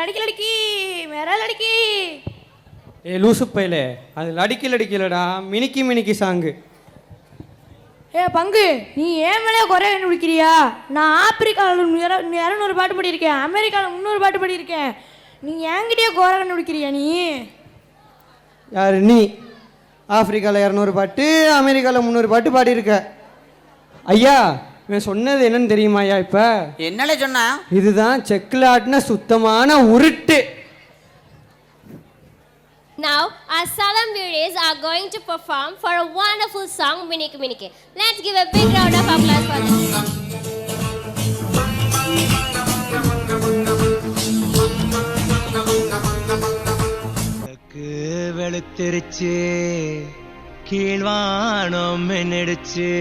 லடிக்கி லடிக்கி மேல லடிக்கி. ஏ லூசு பையலே, அது லடிக்கி லடிக்கலடா, மினிக்கி மினிக்கி சாங்கு. ஏ பங்கு, நீ ஏன் மேலே குறை கண்டுபிடிக்கிறியா? நான் ஆப்பிரிக்காவில் 200 பாட்டு பாடியிருக்கேன், அமெரிக்காவில் 300 பாட்டு பாடியிருக்கேன். நீ என்கிட்டயே குறை கண்டுபிடிக்கிறியா நீ? யார் நீ? ஆப்பிரிக்காவில் 200 பாட்டு, அமெரிக்காவில் 300 பாட்டு பாடியிருக்க. ஐயா, இவன் சொன்னது என்னன்னு தெரியுமா ஐயா? இப்போ என்னல சொன்னா? இதுதான் செக்கில் ஆட்டின சுத்தமான உருட்டு. Now, our Salam Beauties are going to perform for a wonderful song, Miniki Miniki. Let's give a big round of applause for them. வெளுத்திருச்சு, கீழ்வானம் மின்னிடுச்சு,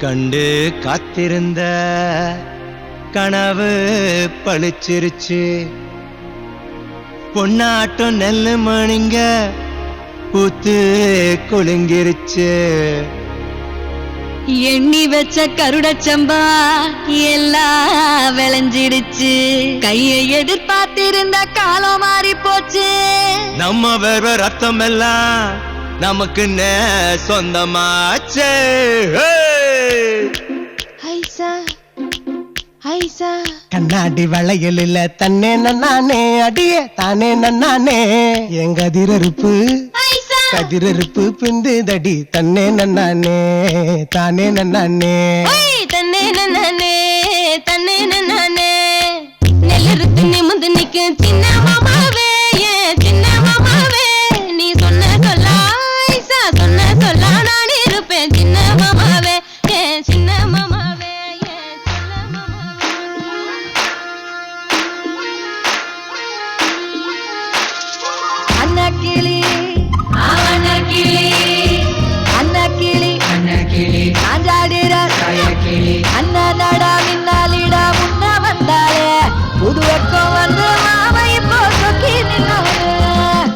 கண்டு காத்திருந்த கனவு பளிச்சிருச்சு, பொன்னாட்டம் நெல்லு மணிங்க பூத்து குலுங்கிருச்சு, எண்ணி வச்ச கருடச்சம்பா எல்லாம் விளைஞ்சிடுச்சு, கையை எதிர்பார்த்திருந்த காலம் மாறி போச்சு, நம்ம வேற ரத்தம் எல்லாம் நமக்கு சொந்தமாச்சு. ஐசா ஐசா கண்ணாடி வளையல் இல்ல தன்னே நன்னானே, அடியே தானே நன்னானே, எங்க கதிரறுப்பு கதிரறுப்பு பிந்து தடி தன்னே நன்னானே தானே நன்னானே, தன்னே நன்னானே தன்னே நன்னானே, நெல்லறுத்து நிமிந்து நிக்கும் சின்ன மாமாவே, ஏன் சின்ன மாமாவே, நீ சொன்ன சொல்லா ஐசா சொன்ன சொல்லா நான் இருப்பேன் சின்ன மாமாவே, ஏன் சின்ன மாமாவே. அண்ணா நடா மின்னாலிடா முன்ன வந்தாலே புது வெக்கம் வந்து மாமா இப்போ சொக்கி நின்னாலே,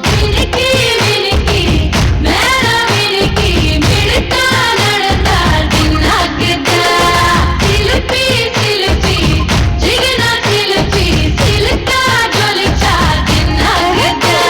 மினுக்கி மினுக்கி மேல மினுக்கி மிடுக்கா நடந்தா தின்னாக்குதா, சிலுப்பி சிலுப்பி ஜிகினா சிலுப்பி சிலுக்கா ஜொலிச்சா தின்னாக்குதா.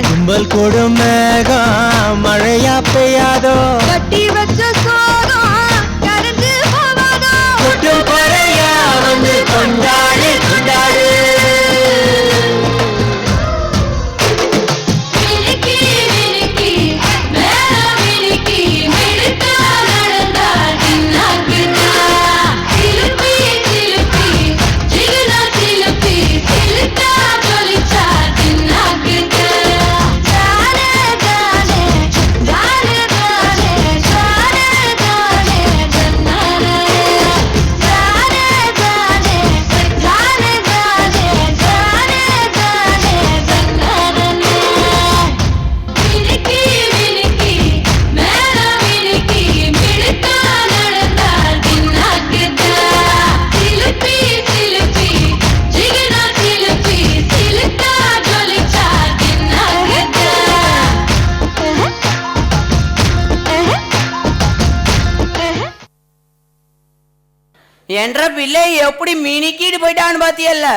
கும்பல் கொடும் மேகம் மழையா பெய்யாதோ, கட்டி வச்ச சோகம் கரைஞ்சு போவாதோ, குட்டும் குறையா வந்து கொண்டாடு கொண்டாடு. மினுக்கி மினுக்கி மேல மினுக்கி மிடுக்கா நடந்தா தின்னாக்குதா, சிலுப்பி சிலுப்பி ஜிகினா சிலுப்பி சிலுக்கா ஜொலிச்சா தின்னாக்குதா. ஜானே ஜானே ஜானே ஜானே என்ற பிள்ளை எப்படி மினிக்கிட்டு போயிட்டான்னு பாத்தியல்ல